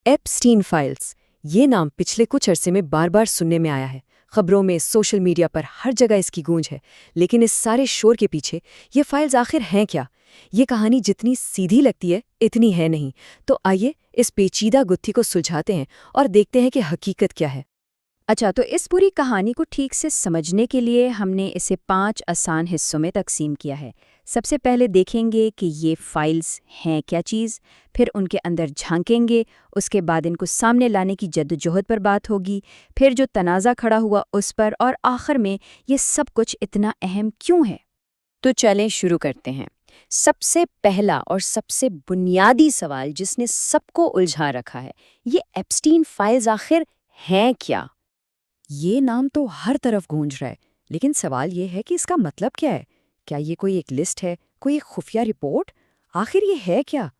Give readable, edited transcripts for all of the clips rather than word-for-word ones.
Epstein files, ये नाम पिछले कुछ अरसे में बार बार सुनने में आया है। खबरों में, सोशल मीडिया पर हर जगह इसकी गूंज है। लेकिन इस सारे शोर के पीछे ये फाइल्स आखिर हैं क्या? ये कहानी जितनी सीधी लगती है इतनी है नहीं। तो आइए इस पेचीदा गुत्थी को सुलझाते हैं और देखते हैं कि हकीकत क्या है। अच्छा, तो इस पूरी कहानी को ठीक से समझने के लिए हमने इसे 5 आसान हिस्सों में तकसीम किया है। सबसे पहले देखेंगे कि ये फाइल्स हैं क्या चीज़, फिर उनके अंदर झांकेंगे, उसके बाद इनको सामने लाने की जद्दोजहद पर बात होगी, फिर जो तनाज़ा खड़ा हुआ उस पर, और आखिर में ये सब कुछ इतना अहम क्यों है। तो चलें शुरू करते हैं। सबसे पहला और सबसे बुनियादी सवाल जिसने सबको उलझा रखा है, ये एप्स्टीन फाइल्स आखिर हैं क्या। ये नाम तो हर तरफ गूंज रहा है, लेकिन सवाल ये है कि इसका मतलब क्या है? क्या ये कोई एक लिस्ट है, कोई एक खुफिया रिपोर्ट? आखिर ये है क्या?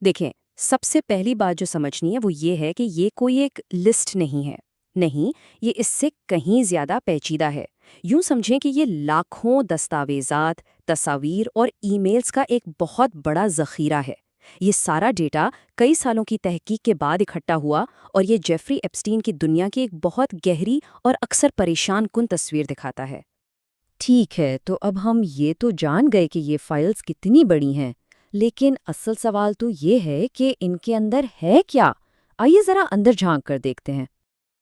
देखें, सबसे पहली बात जो समझनी है वो ये है कि ये कोई एक लिस्ट नहीं है। नहीं, ये इससे कहीं ज़्यादा पेचीदा है। यूं समझें कि ये लाखों दस्तावेज़ात, तस्वीर और ईमेल्स का एक बहुत बड़ा ज़ख़ीरा है। ये सारा डेटा कई सालों की तहकीक के बाद इकट्ठा हुआ, और ये जेफरी एप्स्टीन की दुनिया की एक बहुत गहरी और अक्सर परेशान कुन तस्वीर दिखाता है। ठीक है, तो अब हम ये तो जान गए कि ये फाइल्स कितनी बड़ी हैं, लेकिन असल सवाल तो ये है कि इनके अंदर है क्या? आइए ज़रा अंदर झांक कर देखते हैं।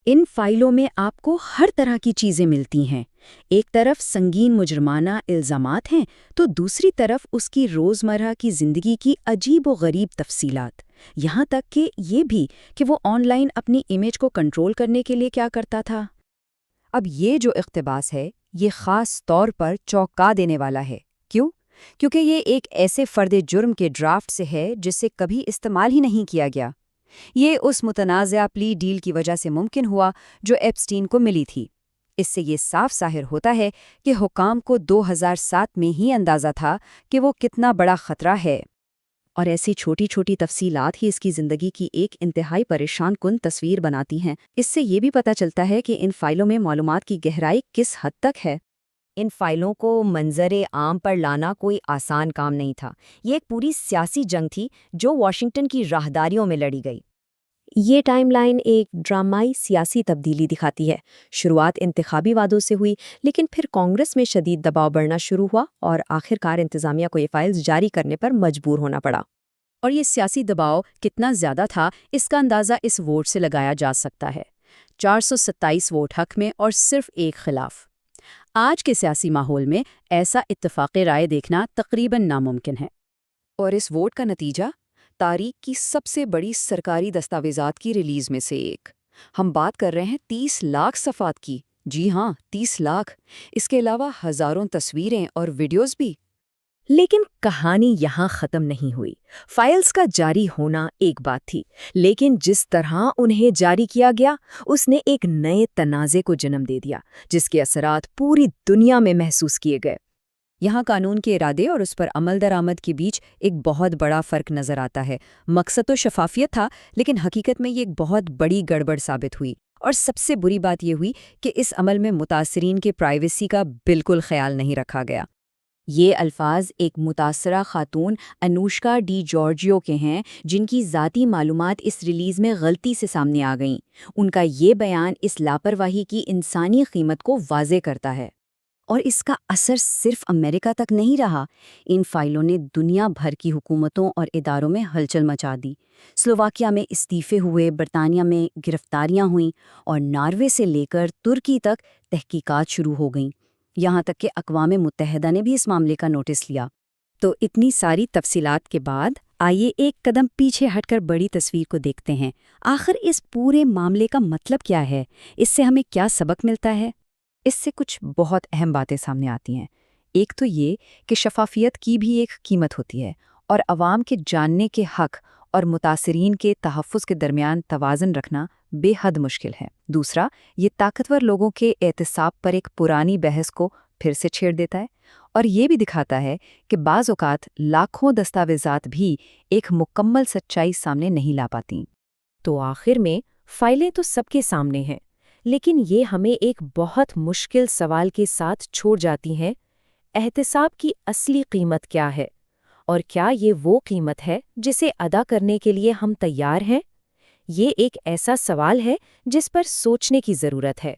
इन फाइलों में आपको हर तरह की चीज़ें मिलती हैं। एक तरफ संगीन मुजरमाना इल्ज़ामात हैं, तो दूसरी तरफ उसकी रोज़मर्रा की ज़िंदगी की अजीब व गरीब तफसीलात। यहाँ तक कि ये भी कि वो ऑनलाइन अपनी इमेज को कंट्रोल करने के लिए क्या करता था। अब ये जो इक़्तिबास है, ये ख़ास तौर पर चौंका देने वाला है। क्यों? क्योंकि ये एक ऐसे फ़र्द जुर्म के ड्राफ्ट से है जिसे कभी इस्तेमाल ही नहीं किया गया। ये उस मुतनाज़ा प्ली डील की वजह से मुमकिन हुआ जो एप्स्टीन को मिली थी। इससे ये साफ ज़ाहिर होता है कि हुकाम को 2007 में ही अंदाज़ा था कि वो कितना बड़ा ख़तरा है। और ऐसी छोटी छोटी तफसीलात ही इसकी ज़िंदगी की एक इंतहाई परेशान कुन तस्वीर बनाती हैं। इससे ये भी पता चलता है कि इन फाइलों में मालूमात की गहराई किस हद तक है। इन फाइलों को मंजरे आम पर लाना कोई आसान काम नहीं था। ये एक पूरी सियासी जंग थी जो वॉशिंगटन की राहदारियों में लड़ी गई। ये टाइमलाइन एक ड्रामाई सियासी तब्दीली दिखाती है। शुरुआत इंतखाबी वादों से हुई, लेकिन फिर कांग्रेस में शदीद दबाव बढ़ना शुरू हुआ और आखिरकार इंतजामिया को ये फाइल्स जारी करने पर मजबूर होना पड़ा। और ये सियासी दबाव कितना ज़्यादा था, इसका अंदाज़ा इस वोट से लगाया जा सकता है। 427 वोट हक में और सिर्फ एक खिलाफ। आज के सियासी माहौल में ऐसा इत्तफाक़ राय देखना तकरीबन नामुमकिन है। और इस वोट का नतीजा तारीख की सबसे बड़ी सरकारी दस्तावेजात की रिलीज में से एक। हम बात कर रहे हैं 30 लाख सफ़ात की। जी हाँ, 30 लाख। इसके अलावा हज़ारों तस्वीरें और वीडियोस भी। लेकिन कहानी यहाँ ख़त्म नहीं हुई। फाइल्स का जारी होना एक बात थी, लेकिन जिस तरह उन्हें जारी किया गया, उसने एक नए तनाज़े को जन्म दे दिया, जिसके असरात पूरी दुनिया में महसूस किए गए। यहाँ कानून के इरादे और उस पर अमल दरामद के बीच एक बहुत बड़ा फ़र्क नज़र आता है। मकसद तो शफाफियत था, लेकिन हकीकत में ये एक बहुत बड़ी गड़बड़ साबित हुई। और सबसे बुरी बात ये हुई कि इस अमल में मुतासरीन के प्राइवेसी का बिल्कुल ख्याल नहीं रखा गया। ये अल्फाज एक मुतासरा खातून अनुष्का डी जॉर्जियो के हैं, जिनकी ज़ाती मालूमात इस रिलीज़ में गलती से सामने आ गईं। उनका ये बयान इस लापरवाही की इंसानी कीमत को वाज़े करता है। और इसका असर सिर्फ अमेरिका तक नहीं रहा। इन फाइलों ने दुनिया भर की हुकूमतों और इदारों में हलचल मचा दी। स्लोवाकिया में इस्तीफ़े हुए, बरतानिया में गिरफ्तारियां हुईं, और नॉर्वे से लेकर तुर्की तक तहकीकात शुरू हो गईं। यहाँ तक कि अक़वाम मुत्तहिदा ने भी इस मामले का नोटिस लिया। तो इतनी सारी तफसीलात के बाद आइए एक कदम पीछे हटकर बड़ी तस्वीर को देखते हैं। आखिर इस पूरे मामले का मतलब क्या है? इससे हमें क्या सबक मिलता है? इससे कुछ बहुत अहम बातें सामने आती हैं। एक तो ये कि शफाफियत की भी एक कीमत होती है, और अवाम के जानने के हक और मुतासरीन के तहफ़्फ़ुज़ के दरमियान तवाज़न रखना बेहद मुश्किल है। दूसरा, ये ताकतवर लोगों के एहतिसाब पर एक पुरानी बहस को फिर से छेड़ देता है, और ये भी दिखाता है कि बाज़ औक़ात लाखों दस्तावेज़ात भी एक मुकम्मल सच्चाई सामने नहीं ला पातीं। तो आखिर में फ़ाइलें तो सबके सामने हैं, लेकिन ये हमें एक बहुत मुश्किल सवाल के साथ छोड़ जाती हैं। एहतिसाब की असली कीमत क्या है? और क्या ये वो कीमत है जिसे अदा करने के लिए हम तैयार हैं? یہ ایک ایسا سوال ہے جس پر سوچنے کی ضرورت ہے۔